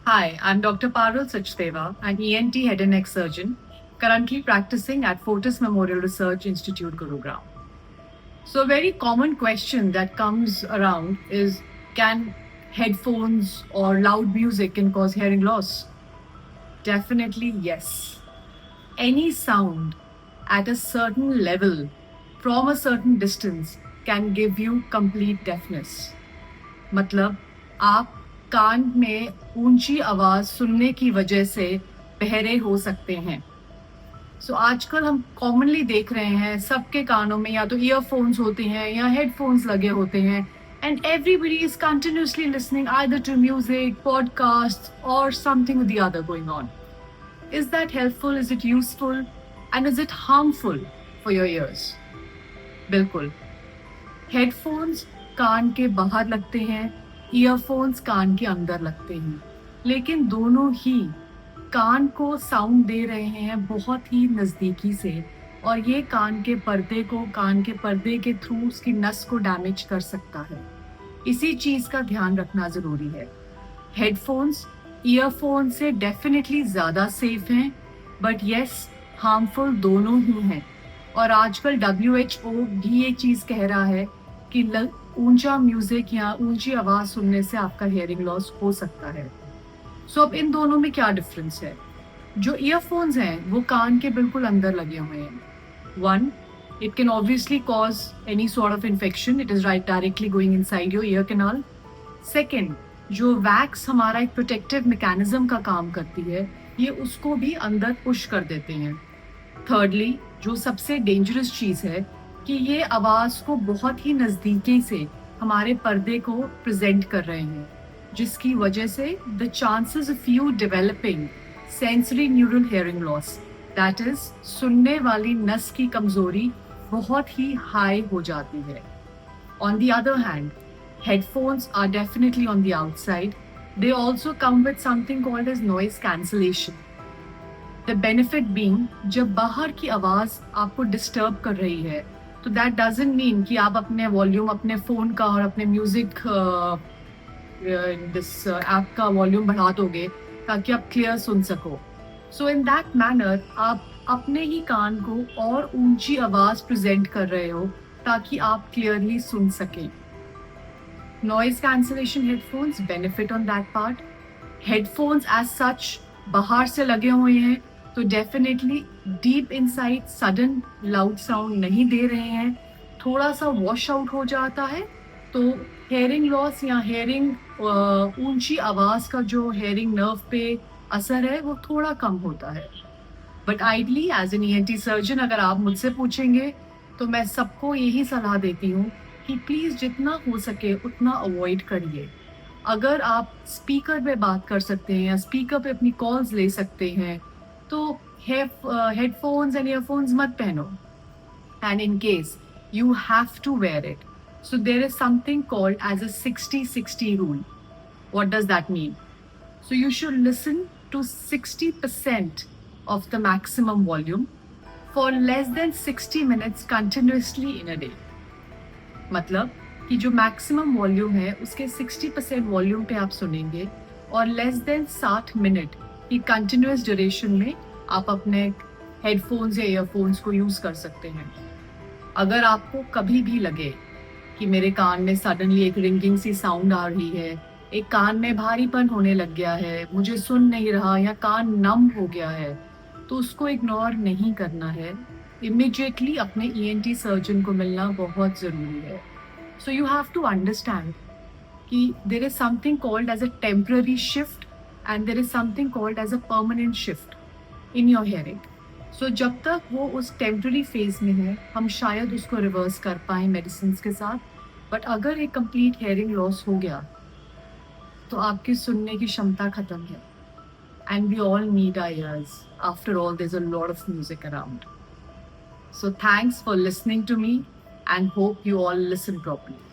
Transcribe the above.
Hi, I'm Dr. Parul Sachdeva, an ENT head and neck surgeon, currently practicing at Fortis Memorial Research Institute, Gurugram. So, a very common question that comes around is, can headphones or loud music can cause hearing loss? Definitely yes. Any sound at a certain level from a certain distance can give you complete deafness. मतलब आप कान में ऊंची आवाज सुनने की वजह से बहरे हो सकते हैं. सो आजकल हम कॉमनली देख रहे हैं सबके कानों में या तो ईयरफोन्स होते हैं या हेडफोन्स लगे होते हैं, and everybody is continuously listening either to music, podcast और something with the other going on. Is that helpful? Is it useful? And is it harmful for your ears? बिल्कुल. हेडफोन्स कान के बाहर लगते हैं, ईयरफोन्स कान के अंदर लगते हैं, लेकिन दोनों ही कान को साउंड दे रहे हैं बहुत ही नज़दीकी से, और ये कान के पर्दे के थ्रू उसकी नस को डैमेज कर सकता है. इसी चीज़ का ध्यान रखना ज़रूरी है. हेडफोन्स ईयरफोन से डेफिनेटली ज़्यादा सेफ हैं, बट येस हार्मफुल दोनों ही हैं. और आजकल WHO भी ये चीज़ कह रहा है कि ऊंचा म्यूजिक या ऊंची आवाज़ सुनने से आपका हियरिंग लॉस हो सकता है. सो अब इन दोनों में क्या डिफरेंस है? जो ईयरफोन्स हैं वो कान के बिल्कुल अंदर लगे हुए हैं. One, it can obviously cause any sort of infection. It is directly going inside your ear canal. Second, जो वैक्स हमारा एक प्रोटेक्टिव मैकेनिज्म का काम करती है, ये उसको भी अंदर पुश कर देते हैं. थर्डली, जो सबसे डेंजरस चीज़ है कि ये आवाज़ को बहुत ही नज़दीकी से हमारे पर्दे को प्रेजेंट कर रहे हैं, जिसकी वजह से the chances of you developing sensory neural hearing loss, that is सुनने वाली नस की कमजोरी, बहुत ही हाई हो जाती है. On the other hand, headphones are definitely on the outside. They also come with something called as noise cancellation. The benefit being, जब बाहर की आवाज़ आपको डिस्टर्ब कर रही है, तो दैट डजंट मीन कि आप अपने वॉल्यूम अपने फ़ोन का और अपने म्यूज़िक दिस ऐप का वॉल्यूम बढ़ा दोगे ताकि आप क्लियर सुन सको. सो इन दैट मैनर आप अपने ही कान को और ऊंची आवाज़ प्रेजेंट कर रहे हो ताकि आप क्लियरली सुन सकें. Noise cancellation headphones benefit on that part. Headphones as such बाहर से लगे हुए हैं तो definitely deep inside sudden loud sound नहीं दे रहे हैं. थोड़ा सा वॉश आउट हो जाता है तो हेयरिंग लॉस या हेयरिंग ऊंची आवाज़ का जो हेयरिंग नर्व पे असर है वो थोड़ा कम होता है. But ideally as an ENT surgeon अगर आप मुझसे पूछेंगे तो मैं सबको यही सलाह देती हूँ कि प्लीज़ जितना हो सके उतना अवॉइड करिए. अगर आप स्पीकर पे बात कर सकते हैं या स्पीकर पे अपनी कॉल्स ले सकते हैं तो हेडफोन्स एंड ईयरफोन्स मत पहनो. And in case you have to wear it. So there is something called as a 60-60 rule. What does that mean? So you should listen to 60% of the maximum volume for less than 60 minutes continuously in a day. मतलब कि जो maximum volume है उसके 60% volume पे आप सुनेंगे और less than 60 minute की कंटिन्यूस ड्यूरेशन में आप अपने हेडफोन्स या ईयरफोन्स को यूज़ कर सकते हैं. अगर आपको कभी भी लगे कि मेरे कान में सडनली एक रिंगिंग सी साउंड आ रही है, एक कान में भारीपन होने लग गया है, मुझे सुन नहीं रहा या कान नम हो गया है, तो उसको इग्नोर नहीं करना है. इमीडिएटली अपने ENT सर्जन को मिलना बहुत ज़रूरी है. So you have to understand कि there is something called as a temporary shift and there is something called as a permanent shift in your hearing. So जब तक वो उस temporary phase में है, हम शायद उसको reverse कर पाएँ medicines के साथ. But अगर एक complete hearing loss हो गया, तो आपकी सुनने की क्षमता खत्म है. And we all need our ears. After all, there's a lot of music around. So thanks for listening to me and hope you all listen properly.